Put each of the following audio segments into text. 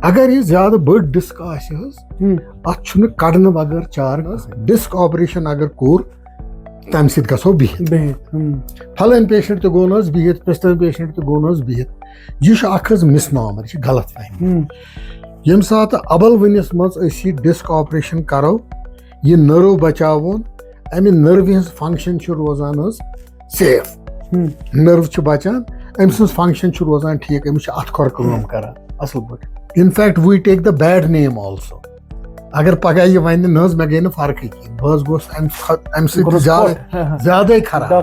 اگر یہ زیادہ بڑ ڈسک آسہِ حظ اتھ چھُنہٕ کڑنہٕ بغٲر چار حظ ڈسک آپریشن اگر کوٚر تمہِ سۭتۍ گژھو بِہِتھ پھلٲنۍ پیشنٹ تہِ گوٚو نہٕ حظ بِہِتھ پِستٲنۍ پیشنٹ تہِ گوٚو نہٕ حظ بِہِتھ یہِ چھُ اکھ حظ مِسنامر یہِ چھِ غلط فہمی ییٚمہِ ساتہٕ ابل ؤنِس منٛز أسۍ یہِ ڈسک آپریشن کرو یہِ نٔرو بچاوون امہِ نٔروِ ہٕنٛز فنکشن چھِ روزان حظ سیف نٔرو چھِ بچان أمۍ سٕنٛز فنکشن چھِ روزان ٹھیٖک أمِس چھِ اتھٕ کھۄر کٲم کران اصل پٲٹھۍ انفیکٹ وی ٹیک دا بیڈ نیم آلسو اگر پگہہ یہِ ونہِ نہ حظ مےٚ گٔے نہٕ فرقٕے کینٛہہ بہٕ حظ گوس امہِ سۭتۍ زیادے خراب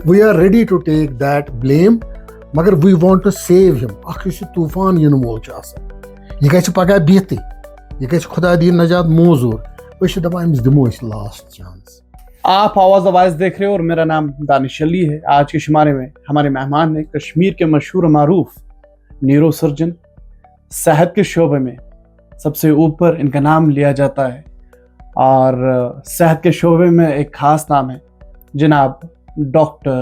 we are ready to take that blame مگر وی وانٹ ٹو سیو ہم اکھ یُس یہِ طوٗفان یِنہٕ وول چھُ آسان یہِ گژھِ پگہہ بِہتٕے یہِ گژھِ خدا دِیِن نجات موزوٗر أسۍ چھِ دپان أمِس دِمو أسۍ لاسٹ چانس. آپ آواز آواز دیکھ رہے ہو اور میرا نام دانش علی ہے. آج کے شمارے میں ہمارے مہمان ہیں کشمیر کے مشہور معروف نیورو سرجن. صحت کے شعبے میں سب سے اوپر ان کا نام لیا جاتا ہے اور صحت کے شعبے میں ایک خاص نام ہے جناب ڈاکٹر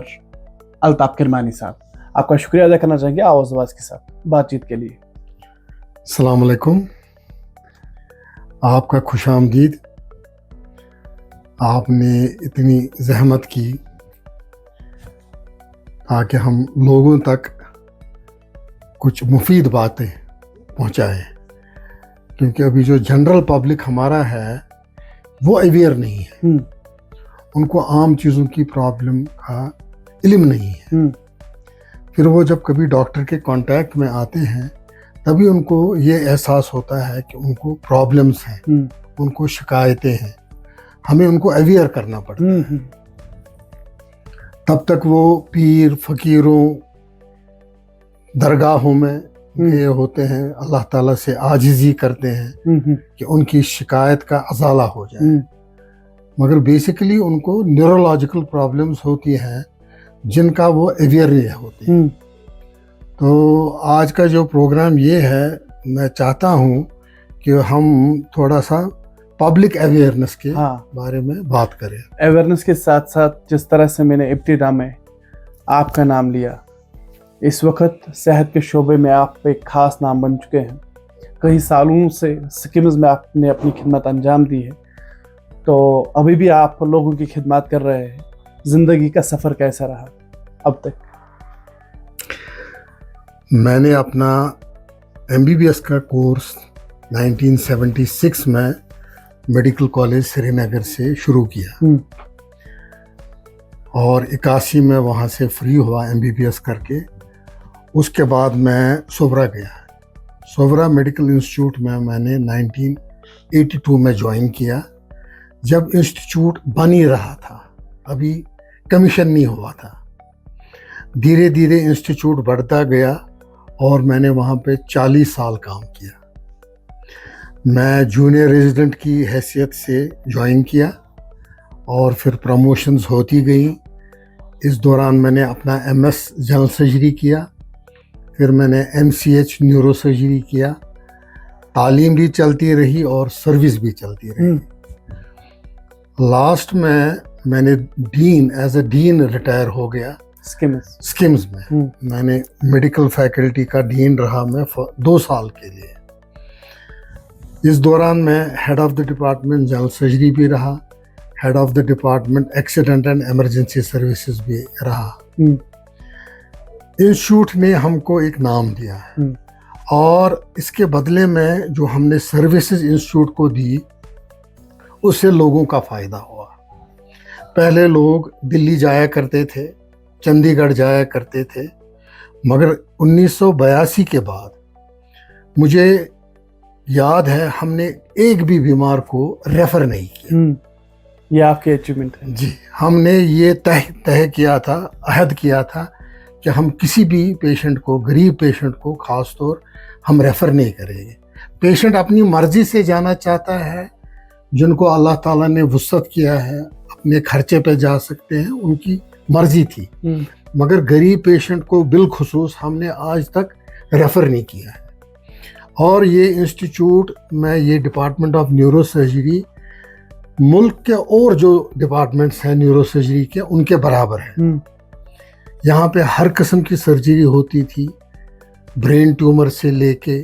الطاف کرمانی صاحب. آپ کا شکریہ ادا کرنا چاہیں گے آواز آواز کے ساتھ بات چیت کے لیے. السلام علیکم, آپ کا خوش آمدید. آپ نے اتنی زحمت کی تاکہ ہم لوگوں تک کچھ مفید باتیں پہنچائیں, کیونکہ ابھی جو جنرل پبلک ہمارا ہے وہ اویئر نہیں ہے, ان کو عام چیزوں کی پرابلم کا علم نہیں ہے. پھر وہ جب کبھی ڈاکٹر کے کانٹیکٹ میں آتے ہیں تبھی ان کو یہ احساس ہوتا ہے کہ ان کو پرابلمس ہیں, ان کو شکایتیں ہیں, ہمیں ان کو اویئر کرنا پڑتا ہے. تب تک وہ پیر فقیروں درگاہوں میں یہ ہوتے ہیں, اللہ تعالیٰ سے عاجزی کرتے ہیں کہ ان کی شکایت کا ازالہ ہو جائے, مگر بیسیکلی ان کو نیورولوجیکل پرابلمس ہوتی ہیں جن کا وہ اویئر نہیں ہوتے ہیں. تو آج کا جو پروگرام یہ ہے, میں چاہتا ہوں کہ ہم تھوڑا سا پبلک اویئرنیس کے بارے میں بات کریں. اویئرنیس کے ساتھ ساتھ جس طرح سے میں نے ابتدا میں آپ کا نام لیا, اس وقت صحت کے شعبے میں آپ ایک خاص نام بن چکے ہیں. کئی سالوں سے سکمز میں آپ نے اپنی خدمت انجام دی ہے, تو ابھی بھی آپ لوگوں کی خدمات کر رہے ہیں. زندگی کا سفر کیسا رہا اب تک؟ میں نے اپنا MBBS کا کورس 1976 میں میڈیکل کالج سری نگر سے شروع کیا اور 81 میں وہاں سے فری ہوا MBBS کر کے. اس کے بعد میں سوبرا گیا. سوبرا میڈیکل انسٹیٹیوٹ میں نے 1982 میں جوائن کیا, جب انسٹیٹیوٹ بن ہی رہا تھا, ابھی کمیشن نہیں ہوا تھا. دھیرے دھیرے انسٹیٹیوٹ بڑھتا گیا اور میں نے وہاں پہ 40 سال کام کیا. میں جونیئر ریزیڈنٹ کی حیثیت سے جوائن کیا اور پھر پروموشنز ہوتی گئیں. اس دوران میں نے اپنا MS جنرل سرجری کیا, پھر میں نے MCH نیورو سرجری کیا. تعلیم بھی چلتی رہی اور سروس بھی چلتی رہی. لاسٹ میں نے ایز اے ڈین ریٹائر ہو گیا اسکمز میں. میں نے میڈیکل فیکلٹی کا ڈین رہا میں 2 سال کے لیے. اس دوران میں head of the department general surgery بھی رہا, head of the department accident and emergency services بھی رہا. انسٹیٹیوٹ نے ہم کو ایک نام دیا ہے اور اس کے بدلے میں جو ہم نے سروسز انسٹیٹیوٹ کو دی اس سے لوگوں کا فائدہ ہوا. پہلے لوگ دلی جایا کرتے تھے, چندی گڑھ جایا کرتے تھے, مگر 1982 کے بعد مجھے یاد ہے ہم نے ایک بھی بیمار کو ریفر نہیں کیا. یہ آپ کی اچیومنٹ ہے. جی, ہم نے یہ طے کیا تھا, عہد کیا تھا کہ ہم کسی بھی پیشنٹ کو, غریب پیشنٹ کو خاص طور ہم ریفر نہیں کریں گے. پیشنٹ اپنی مرضی سے جانا چاہتا ہے, جن کو اللہ تعالیٰ نے وسعت کیا ہے اپنے خرچے پہ جا سکتے ہیں, ان کی مرضی تھی. مگر غریب پیشنٹ کو بالخصوص ہم نے آج تک ریفر نہیں کیا ہے. اور یہ انسٹیٹیوٹ میں یہ ڈپارٹمنٹ آف نیورو سرجری ملک کے اور جو ڈپارٹمنٹس ہیں نیورو سرجری کے ان کے برابر ہے. یہاں پہ ہر قسم کی سرجری ہوتی تھی, برین ٹیومر سے لے کے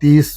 30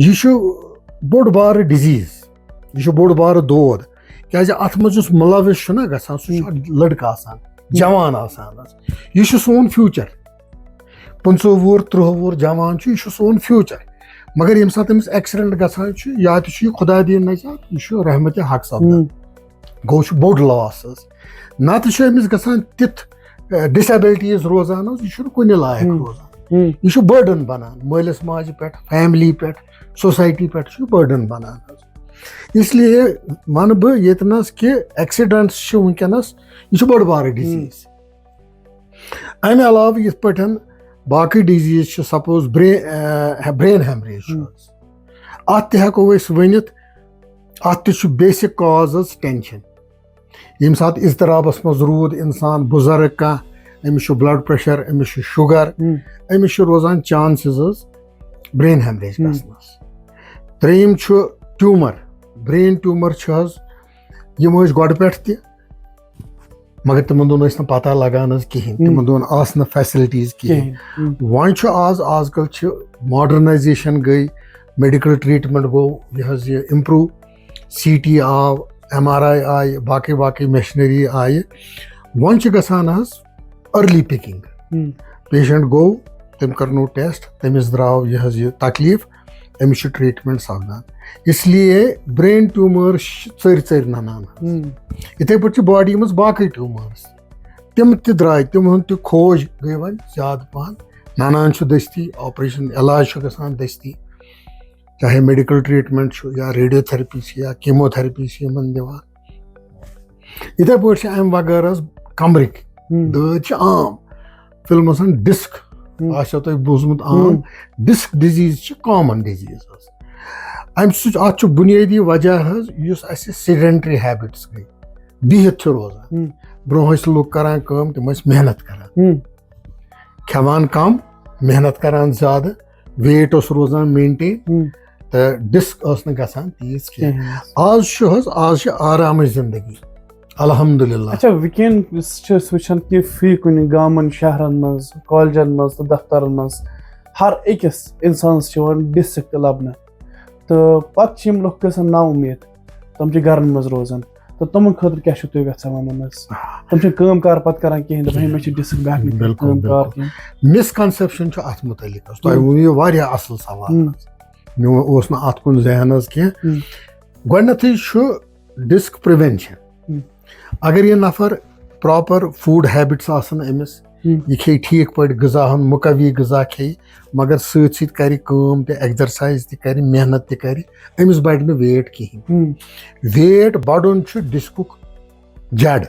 یہ چھُ بوٚڑ بارٕ ڈِزیٖز یہ چھُ بوٚڑ بارٕ دود کیازِ اتھ منٛز یُس مُلوث چھُنہ گژھان سُہ چھُ اکھ لڑکہٕ آسان جوان آسان حظ یہ چھُ سون فیوٗچر 25 وُہُر 30 وُہُر جوان چھُ یہِ چھُ سون فیوٗچر مگر ییٚمہِ ساتہٕ أمِس ایکسیڈنٹ گژھان چھُ یا تہِ چھُ یہِ خۄدا دِیِن نجات یہِ چھُ رحمتِ حق سپدان گوٚو چھُ بوٚڑ لاس حظ نتہٕ چھُ أمِس گژھان تِتھ ڈِسیبلٹیٖز روزان حظ یہِ چھُنہٕ کُنہِ لایق روزان یہ چھُ بٔرڈن بنان مٲلِس ماجہِ پٮ۪ٹھ فیملی پٮ۪ٹھ سوسایٹی پٮ۪ٹھ چھُ بٔرڈن بنان حظ اس لیے ونہٕ بہٕ ییٚتنس کہِ ایکسیڈنٹس چھِ وٕنکیٚنس یہِ چھُ بٔڑ بارٕ ڈِزیٖز امہِ علاوٕ یِتھ پٲٹھۍ باقٕے ڈِزیٖز چھِ سپوز برین ہیمریج چھُ حظ اتھ تہِ ہٮ۪کو أسۍ ؤنِتھ اتھ تہِ چھُ بیسِک کاز حظ ٹینشن ییٚمہِ ساتہٕ اضطرابس منٛز روٗد انسان بُزرگ کانٛہہ أمِس چھُ بلڈ پریشر أمِس چھُ شُگر أمِس چھُ روزان چانسز حظ برین ہیمریج گژھنس ترٛیٚیِم چھُ ٹیوٗمر برین ٹیوٗمر چھُ حظ یِم ٲسۍ گۄڈٕ پٮ۪ٹھ تہِ مگر تِمن دۄہن ٲسۍ نہٕ پتہ لگان حظ کِہینۍ تِمن دۄہن آسہٕ نہٕ فیسلٹیٖز کِہینۍ وۄنۍ چھُ آز کل چھِ ماڈرنایزیشن گٔے میڈِکل ٹریٖٹمنٹ گوٚو یہِ حظ یہِ امپروٗ CT آو MRI آیہِ باقٕے میشنری آیہِ وۄنۍ چھِ گژھان حظ أرلی پِکِنگ پیشنٹ گوٚو تٔمۍ کرنو ٹیسٹ تٔمِس درٛاو یہِ حظ یہِ تکلیٖف أمِس چھُ ٹریٖٹمنٹ سپدان اس لیے برین ٹیوٗمٲرٕس چھِ ژٔرۍ ننان یِتھٕے پٲٹھۍ چھِ باڈی منٛز باقٕے ٹیوٗمٲرٕس تِم تہِ درٛاے تِمن تہِ کھوج گٔے وۄنۍ زیادٕ پہن ننان چھُ دٔستی آپریشن علاج چھُ گژھان دٔستی چاہے میڈِکل ٹریٖٹمنٹ چھُ یا ریڈیو تھرپی چھِ یا کیمو تھرپی چھِ یِمن دِوان یِتھٕے پٲٹھۍ چھِ امہِ وغٲر حظ کمرٕکۍ دٲدۍ چھِ عام فِلمس منٛز ڈِسک آسیو تۄہہِ بوٗزمُت عام ڈِسک ڈِزیٖز چھِ کامن ڈِزیٖز حظ امہِ سۭتۍ اتھ چھُ بُنیٲدی وجہ حظ یُس اسہِ سیڈنٹری ہیبِٹس گٔے بِہِتھ چھُ روزان برونٛہہ ٲسۍ لُکھ کران کٲم تِم ٲسۍ محنت کران کھٮ۪وان کم محنت کران زیادٕ ویٹ اوس روزان مینٹین تہٕ ڈِسک ٲس نہٕ گژھان تیٖژ کینٛہہ آز چھُ حظ آز چھِ آرامٕچ زندگی الحمدُاللہ اچھا وٕنکٮ۪ن چھِ أسۍ وٕچھان کہِ فی کُنہِ گامن شہرن منٛز کالجن منٛز تہٕ دفترن منٛز ہر أکِس انسانس چھِ یِوان ڈِسک تہِ لبنہٕ تہٕ پتہٕ چھِ یِم لُکھ گژھان نا اُمید تِم چھِ گرن منٛز روزان تہٕ تِمن خٲطرٕ کیاہ چھِو تُہۍ یژھان ونُن حظ تِم چھِنہٕ کٲم کار پتہٕ کران کِہینۍ دپان ہے مےٚ چھِ ڈِسک بہٕ ہٮ۪کہٕ نہٕ کٲم کار کینٛہہ مِسکَنسٮ۪پشن چھُ اتھ مُتعلِق حظ تۄہہِ ووٚنوُ یہِ واریاہ اصٕل سوال حظ مےٚ اوس نہٕ اتھ کُن ذہن حظ کینٛہہ گۄڈنیتھٕے چھُ ڈِسک پرٛوینشن اگر یہِ نفر پراپر فوڈ ہیبِٹس آسن أمِس یہِ کھیٚیہِ ٹھیٖک پٲٹھۍ غذا ہن مُقوی غذا کھیٚیہِ مگر سۭتۍ سۭتۍ کرِ کٲم تہِ ایٚگزرسایز تہِ کرِ محنت تہِ کرِ أمِس بڑِ نہٕ ویٹ کِہینۍ ویٹ بڑُن چھُ ڈِسکُک جڑ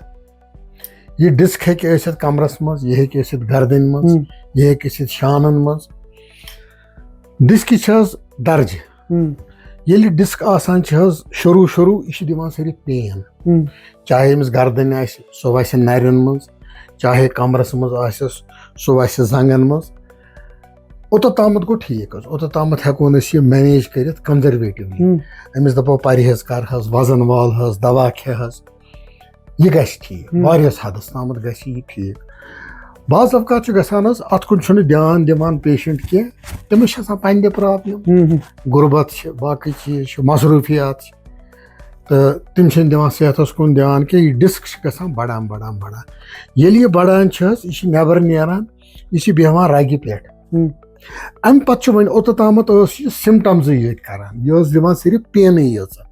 یہِ ڈِسک ہیٚکہِ ٲسِتھ کمرس منٛز یہِ ہیٚکہِ ٲسِتھ گردنہِ منٛز یہِ ہیٚکہِ ٲسِتھ شانن منٛز ڈِسکہِ چھِ حظ درجہِ ییٚلہِ ڈِسک آسان چھِ حظ شروٗع یہِ چھِ دِوان صرف پین چاہے أمِس گردن آسہِ سُہ وسہِ نرٮ۪ن منٛز چاہے کمرس منٛز آسٮ۪س سُہ وسہِ زنٛگن منٛز اوٚتتھ تامتھ گوٚو ٹھیٖک حظ اوٚتتھ تامتھ ہٮ۪کون أسۍ یہِ مینیج کٔرِتھ کنزرویٹِولی أمِس دپو پرہیز کر حظ وزن وال حظ دوا کھے حظ یہِ گژھِ ٹھیٖک واریاہس حدس تامتھ گژھِ یہِ ٹھیٖک بعض اوقات چھُ گژھان حظ اتھ کُن چھُنہٕ دیان دِوان پیشنٹ کینٛہہ تٔمِس چھِ آسان پننہِ پرابلم غُربت چھِ باقٕے چیٖز چھِ مصروٗفیات چھِ تہٕ تِم چھِنہٕ دِوان صحتس کُن دیان کینٛہہ یہِ ڈِسک چھِ گژھان بڑان ییٚلہِ یہِ بڑان چھِ حظ یہِ چھِ نٮ۪بر نیران یہِ چھِ بیٚہوان رگہِ پٮ۪ٹھ امہِ پتہٕ چھُ وۄنۍ اوٚتتھ تامتھ ٲس یہِ سِمٹمزٕے یٲتۍ کران یہِ ٲس دِوان صرف پینٕے یٲژن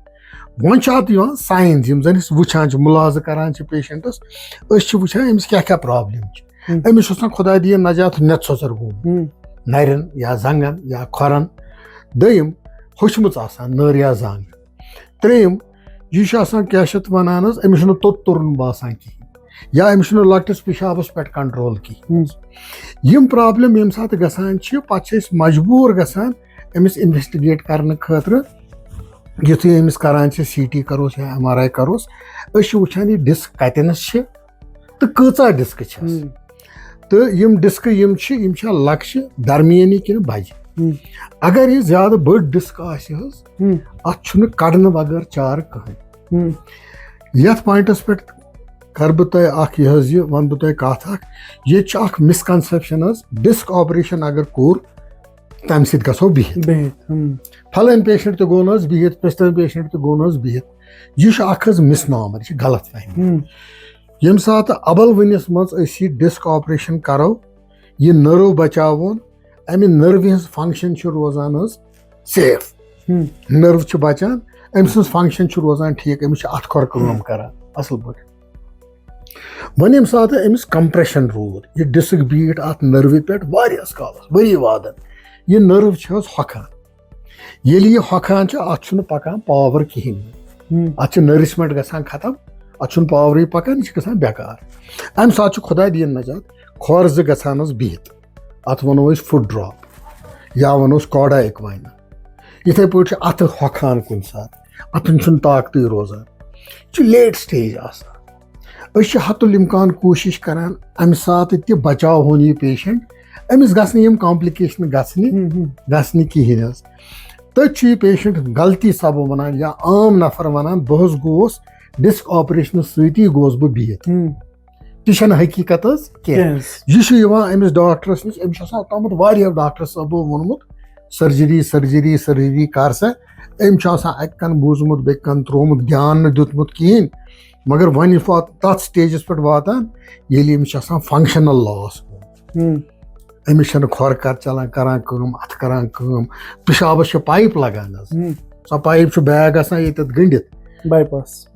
وۄنۍ چھُ اتھ یِوان ساینز یِم زن أسۍ وٕچھان چھِ مُلازٕ کران چھِ پیشنٹس أسۍ چھِ وٕچھان أمِس کیاہ پرابلم چھِ أمِس چھُ آسان خۄدا دِیِن نجات نٮ۪ت ژۄژر گوٚمُت نرٮ۪ن یا زنٛگن یا کھۄرن دوٚیِم ہوٚچھمٕژ آسان نٔر یا زنٛگ ترٛیٚیِم یہِ چھُ آسان کیاہ چھِ اتھ ونان حظ أمِس چھُنہٕ توٚت تُرُن باسان کِہینۍ یا أمِس چھُنہٕ لۄکٹِس پِشابس پٮ۪ٹھ کنٹرول کِہینۍ یِم پرابلم ییٚمہِ ساتہٕ گژھان چھِ پتہٕ چھِ أسۍ مجبوٗر گژھان أمِس اِنویسٹِگیٹ کرنہٕ خٲطرٕ یُتھُے أمِس کران چھِ CT کروس یا MRI کروس أسۍ چھِ وٕچھان یہِ ڈِسک کتٮ۪نس چھِ تہٕ کۭژاہ ڈِسکہٕ چھس تہٕ یِم ڈِسکہٕ یِم چھا لۄکچہِ درمیٲنی کِنہٕ بجہِ اگر یہِ زیادٕ بٔڑ ڈِسک آسہِ حظ اتھ چھُنہٕ کڑنہٕ بغٲر چارٕ کٕہٕنۍ یتھ پوینٹس پٮ۪ٹھ کرٕ بہٕ تۄہہِ اکھ یہِ حظ یہِ ونہٕ بہٕ تۄہہِ کتھ اکھ ییٚتہِ چھُ اکھ مِسکَنسٮ۪پشن حظ ڈِسک آپریشن اگر کوٚر تَمہِ سۭتۍ گژھو بِہِتھ پھلٲنۍ پیشنٹ تہِ گوٚو نہٕ حظ بِہِتھ پِستٲنۍ پیشنٹ تہِ گوٚو نہٕ حظ بِہِتھ یہِ چھُ اکھ حظ مِس نامر یہِ چھِ غلط فہمی ییٚمہِ ساتہٕ اَبل ؤنِس منٛز أسۍ یہِ ڈِسک آپریشن کرو یہِ نٔرو بچاوون اَمہِ نٔروِ ہٕنٛز فنکشن چھِ روزان حظ سیف نٔرو چھِ بچان أمۍ سٕنٛز فنکشن چھِ روزان ٹھیٖک أمِس چھِ اَتھٕ کھۄر کٲم کران اَصٕل پٲٹھۍ وۄنۍ ییٚمہِ ساتہٕ أمِس کمپریشن روٗد یہِ ڈِسک بیٖٹھ اَتھ نٔروِ پٮ۪ٹھ واریاہس کالس ؤری وادن یہِ نٔرو چھِ حظ ہۄکھان ییٚلہِ یہِ ہۄکھان چھِ اَتھ چھُنہٕ پکان پاور کِہینۍ اَتھ چھِ نٔرِشمنٹ گژھان ختم اَتھ چھُنہٕ پاورٕے پکان یہِ چھُ گژھان بیکار اَمہِ ساتہٕ چھُ خۄدا دِیِن نجات کھۄر زٕ گژھان حظ بِہِتھ اَتھ وَنو أسۍ فُٹ ڈراپ یا وَنوس کوڈا ایکواینہ یِتھٕے پٲٹھۍ چھِ اَتھٕ ہۄکھان کُنہِ ساتہٕ اَتھن چھُنہٕ طاقتٕے روزان یہِ چھُ لیٹ سٹیج آسان أسۍ چھِ حتُ الامکان کوٗشِش کران اَمہِ ساتہٕ تہِ بچاوہون یہِ پیشنٹ أمِس گژھِ نہٕ یِم کامپلِکیشنہٕ گژھنہِ کِہینۍ حظ تٔتھۍ چھُ یہِ پیشنٹ غلطی سبب وَنان یا عام نفر وَنان بہٕ حظ گوس ڈِسک آپریشنہٕ سۭتی گوس بہٕ بِہِتھ تہِ چھنہٕ حقیٖقت حظ کینٛہہ یہِ چھُ یِوان أمِس ڈاکٹرس نِش أمِس چھُ آسان اوٚتامَتھ واریاہ ڈاکٹر صٲبو ووٚنمُت سرجری کر سا أمۍ چھُ آسان اَکہِ کَن بوٗزمُت بیٚکہِ کَن تروومُت دھیان نہٕ دیُتمُت کِہینۍ مگر وۄنۍ تَتھ سٹیجَس پٮ۪ٹھ واتان ییٚلہِ أمِس چھُ آسان فنٛگشنل لاس گوٚمُت أمِس چھنہٕ کھۄر چلان کران کٲم اَتھٕ کران کٲم پِشابس چھِ پایپ لگان حظ سۄ پایپ چھُ بیگ آسان ییٚتٮ۪تھ گٔنڈِتھ بایپاس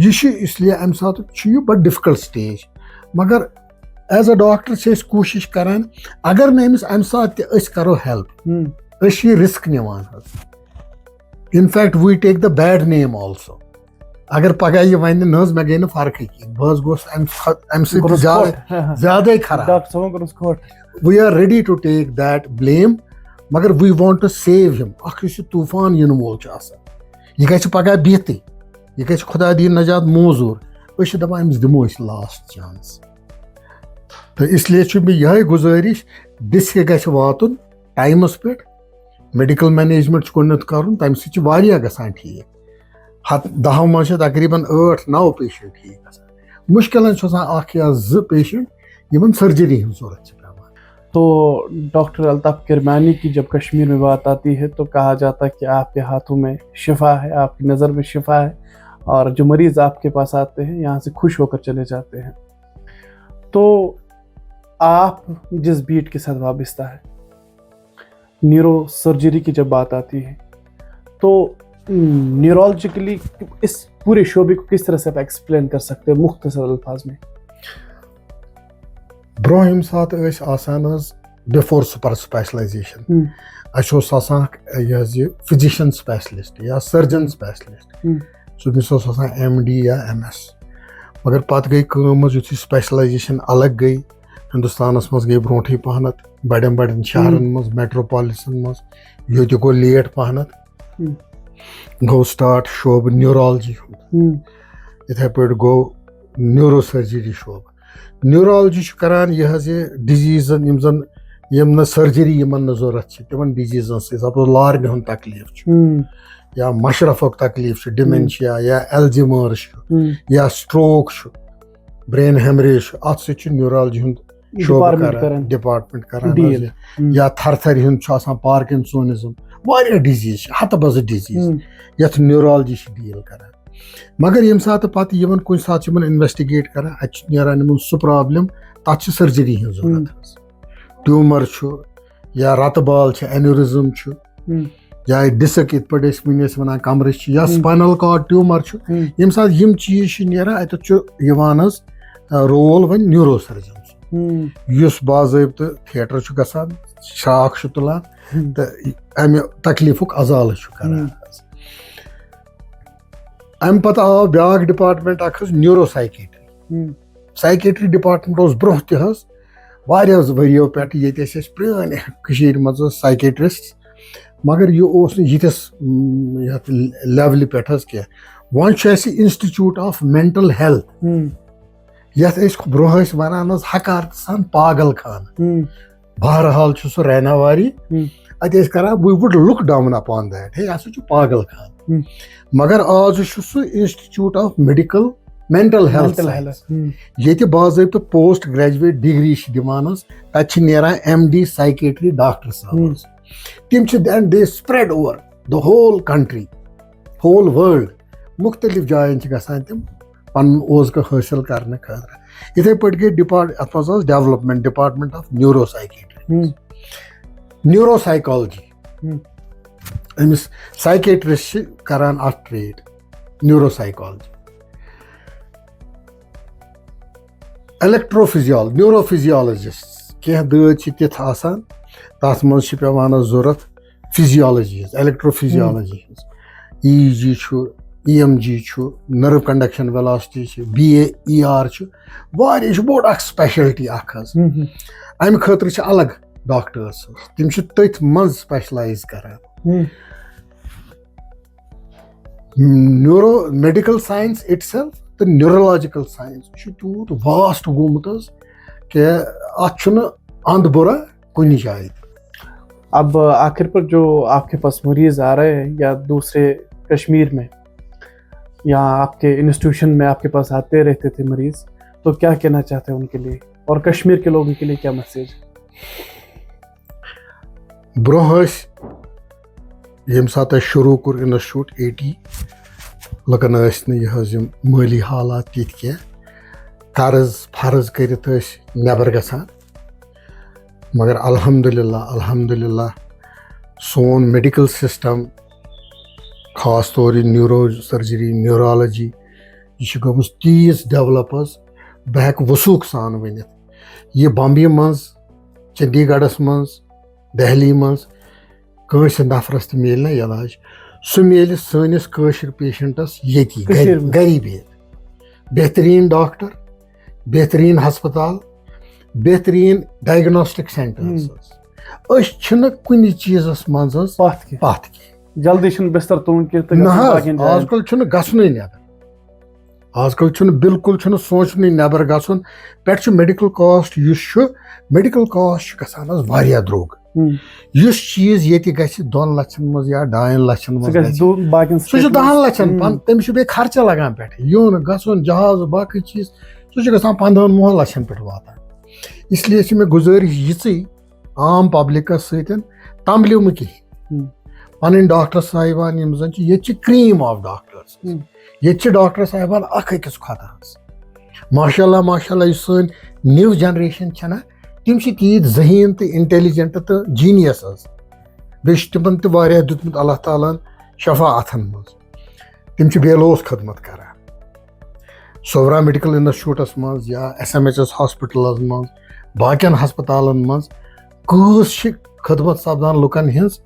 یہِ چھُ اسلیے اَمہِ ساتہٕ چھُ یہِ بڑٕ ڈِفکلٹ سٹیج مگر ایز اے ڈاکٹر چھِ أسۍ کوٗشِش کران اگر نہٕ أمِس اَمہِ ساتہٕ تہِ أسۍ کرو ہیلپ أسۍ چھِ یہِ رِسک نِوان حظ اِنفیکٹ وی ٹیک د بیڈ نیم آلسو اگر پگاہ یہِ وَنہِ نہ حظ مےٚ گٔے نہٕ فرقٕے کِہینۍ بہٕ حظ گوس اَمہِ سۭتۍ زیادَے خراب we are ready to take that blame مگر we want to save him اکھ یُس یہِ طوٗفان یِنہٕ وول چھُ آسان یہِ گژھِ پگاہ بِہتٕے یہِ گژھِ خۄدا دِیِن نجات موزوٗر أسۍ چھِ دپان أمِس دِمو أسۍ لاسٹ چانس تہٕ اسلیے چھُ مےٚ یِہے گُزٲرِش ڈِسک گژھِ واتُن ٹایمَس پٮ۪ٹھ میڈِکل مینیجمنٹ چھُ گۄڈٕنیتھ کرُن تَمہِ سۭتۍ چھُ واریاہ گژھان ٹھیٖک 10 منٛز چھِ تقریٖباً 8-9 پیشنٹ ٹھیٖک گژھان مُشکِلن چھُ آسان 1 یا 2 پیشنٹ یِمن سرجری ہٕنٛز ضوٚرتھ چھِ پیٚوان. تو ڈاکٹر الطاف کرمانی کی جب کشمیر میں بات آتی ہے تو کہا جاتا ہے کہ آپ کے ہاتھوں میں شفا ہے آپ کی نظر میں شفا ہے اور جو مریض آپ کے پاس آتے ہیں یہاں سے خوش ہو کر چلے جاتے ہیں. تو آپ جس بیٹ کے ساتھ وابستہ ہے نیورو سرجری کی جب بات آتی ہے تو نیورولوجیکلی اس پورے شعبے کو کس طرح سے آپ ایکسپلین کر سکتے ہیں مختصر الفاظ میں؟ برونٛہہ ییٚمہِ ساتہٕ ٲسۍ آسان حظ بِفور سُپر سپیشلایزیشن اَسہِ اوس آسان یہِ حظ یہِ فِزِشن سپیشلسٹ یا سٔرجن سپیشلسٹ سُہ اوس آسان MD یا MS مگر پتہٕ گٔے کٲم حظ یُتھُے سپیشلایزیشن الگ گٔے ہندوستانس منٛز گٔے برونٛٹھٕے پہنتھ بڑٮ۪ن شہرن منٛز میٹروپالسن منٛز ییٚتہِ گوٚو لیٹ پہنتھ گوٚو سٹارٹ شعبہٕ نیورالجی ہُنٛد یِتھٕے پٲٹھۍ گوٚو نیورو سرجری شعبہٕ نیورالجی چھُ کران یہِ حظ یہِ ڈِزیٖزن یِم نہٕ سرجری یِمن نہٕ ضوٚرتھ چھِ تِمن ڈِزیٖزن سۭتۍ سپوز لارنہِ ہُنٛد تکلیٖف چھُ یا مشرفُک تکلیٖف چھُ ڈِمینشیا یا ایلزیمٲرٕس چھُ یا سٹروک چھُ برین ہیمریج چھُ اَتھ سۭتۍ چھُ نیورالجی ہُنٛد شعبہٕ کران ڈپارٹمنٹ کران یا تھرتھرِ ہُنٛد چھُ آسان پارکِنسونِزم واریاہ ڈِزیٖز چھِ ہتہٕ بزٕ ڈِزیٖز یتھ نیورالجی چھِ ڈیٖل کران مگر ییٚمہِ ساتہٕ پتہٕ یِمن کُنہِ ساتہٕ چھِ یِمن انویسٹِگیٹ کران اَتہِ چھُ نیران یِمن سُہ پرابلم تتھ چھِ سرجری ہٕنٛز ضوٚرتھ ٹیوٗمر چھُ یا رتہٕ بال چھِ اینیورِزم چھُ یا ڈِسک یِتھ پٲٹھۍ أسۍ وٕنۍ ٲسۍ ونان کمرٕچ چھِ یا سپاینل کاڈ ٹیوٗمر چھُ ییٚمہِ ساتہٕ یِم چیٖز چھِ نیران اَتٮ۪تھ چھُ یِوان حظ رول وۄنۍ نیورو سٔرجن یُس باضٲبطہٕ تھیٹر چھُ گژھان شاخ چھُ تُلان تہٕ امہِ تکلیٖفُک ازالہٕ چھُ کران امہِ پتہٕ آو بیٛاکھ ڈپارٹمنٹ اکھ حظ نیورو سایکیٹری ڈپارٹمنٹ اوس برونٛہہ تہِ حظ واریاہو ؤرِیو پٮ۪ٹھ ییٚتہِ ٲسۍ أسۍ پرٛٲنۍ کٔشیٖرِ منٛز حظ سایکیٹرسٹ مگر یہِ اوس نہٕ یِتھِس یتھ لیولہِ پٮ۪ٹھ حظ کینٛہہ وۄنۍ چھُ اسہِ انسٹِچوٗٹ آف مینٹل ہیلتھ یتھ أسۍ برونٛہہ ٲسۍ ونان حظ حقارتہٕ سان پاگل خانہٕ بہرحال چھُ سُہ ریناواری اَتہِ ٲسۍ کران we would look down upon that ہے یہِ ہسا چھُ پاگل خان مگر آز چھُ سُہ institute of medical mental health ییٚتہِ باضٲبطہٕ پوسٹ گریجویٹ ڈگری چھِ دِوان حظ تتہِ چھِ نیران MD سایکیٹری ڈاکٹر صٲب تم چھِ and they spread over the whole country whole world مختلف جایَن چھِ گژھان تِم پَنُن اوزکہٕ حٲصِل کرنہٕ خٲطرٕ. یِتھَے پٲٹھۍ گٔے اَتھ منٛز ٲس development department of neuro سایکیٹری neuro psychology أمِس سایکیٹرسٹ چھِ کران اَتھ ٹرٛیٹ نیوٗرو سایکالجی. نیوٗرو فِزیالجسٹ کینٛہہ دٲدۍ چھِ تِتھ آسان تَتھ منٛز چھِ پیٚوان اَسہِ ضوٚرَتھ فِزیالجی ہِنٛز ایلیکٹرو فِزیالجی ہِنٛز ای جی چھُ ای ایم جی چھُ نٔرٕو کنڈکشن ویلاسٹی چھِ بی اے ای آر چھُ واریاہ یہِ چھُ بوٚڑ اکھ سپیشلٹی اکھ حظ. اَمہِ خٲطرٕ چھِ الگ ڈاکٹٲرٕس حظ تِم چھِ تٔتھۍ منٛز سپیشلایز کران. Neuro medical science it self تہٕ نیوٗرولجِکل ساینس چھُ تیوٗت واسٹ گوٚمُت حظ کہ اَتھ چھُنہٕ اَنٛد بُرٕ کُنہِ جایہِ. اب آخر پر جو آپ کے پاس مریض آ رہے ہیں یا دوسرے کشمیر میں یا آپ کے انسٹیٹیوشن میں آپ کے پاس آتے رہتے تھے مریض, تو کیا کہنا چاہتے ہیں ان کے لیے اور کشمیر کے لوگوں کے لیے کیا میسیج؟ برونٛہہ ٲسۍ ییٚمہِ ساتہٕ اَسہِ شروٗع کوٚر اِنسٹِچوٗٹ 80 لُکن ٲسۍ نہٕ یہِ حظ یِم مٲلی حالات تِتھۍ کینٛہہ قرض فرض کٔرِتھ ٲسۍ نٮ۪بر گژھان. مگر الحمدُاللہ سون میڈِکل سِسٹم خاص طور یہِ نیوٗرو سٔرجری نیوٗرالجی یہِ چھِ گٔمٕژ تیٖژ ڈیولپ حظ بہٕ ہٮ۪کہٕ وثوٗق سان ؤنِتھ. یہِ بمبیہِ منٛز چنڈی گڑھس منٛز دہلی منٛز کٲنٛسہِ نفرس تہِ میلہِ نہ علاج سُہ میلہِ سٲنِس کٲشِر پیشنٹس ییٚتی گری بِہِتھ. بہتریٖن ڈاکٹر بہتریٖن ہسپتال بہتریٖن ڈایگنوسٹک سینٹٲرٕس حظ. أسۍ چھِنہٕ کُنہِ چیٖزس منٛز حظ پتھ کینٛہہ. جلدی چھُنہٕ بستر تُلُن کینٛہہ نہ حظ آز کل چھُنہٕ گژھنُے نٮ۪بر. آز کل چھُنہٕ بِلکُل چھُنہٕ سونٛچنُے نٮ۪بر گژھُن. پٮ۪ٹھٕ چھُ میڈِکل کاسٹ یُس چھُ میڈِکل کاسٹ چھُ گژھان حظ واریاہ درٛوگ. یُس چیٖز ییٚتہِ گژھِ 2 لچھن منٛز یا 2.5 لچھن منٛز سُہ چھُ 10 لچھن. تٔمِس چھُ بیٚیہِ خرچہٕ لگان پٮ۪ٹھٕ یُن گژھُن جہاز باقٕے چیٖز سُہ چھُ گژھان 15-20 لچھن پٮ۪ٹھ واتان. اس لیے چھِ مےٚ گُزٲرِش یِژٕے عام پبلکس سۭتۍ تمبلِو نہٕ کِہیٖنۍ. پنٕنۍ ڈاکٹر صاحبان یِم زن چھِ ییٚتہِ چھِ کرٛیٖم آف ڈاکٹٲرٕس. ییٚتہِ چھِ ڈاکٹر صاحبان اکھ أکِس کھۄتہٕ حظ ماشاء اللہ یُس سٲنۍ نِو جنریشن چھےٚ نہ تِم چھِ تیٖتۍ ذہیٖن تہٕ اِنٹیلِجنٹ تہٕ جیٖنیس حظ. بیٚیہِ چھُ تِمن تہِ واریاہ دیُتمُت اللہ تعالیٰ ہن شفا اتھن منٛز. تِم چھِ بے لوث خدمت کران. سورا میڈِکل اِنسٹِچوٗٹس منٛز یا SMHS ہاسپِٹلس منٛز باقین ہسپتالن منٛز کۭژ چھِ خدمت سپدان لُکن ہِنٛز.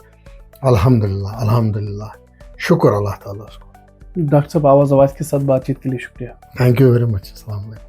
الحمدللہ شکر اللہ تعالیٰ. ڈاکٹر صاحب آواز کے ساتھ بات چیت کے لیے شکریہ. Thank you very much. السلام علیکم.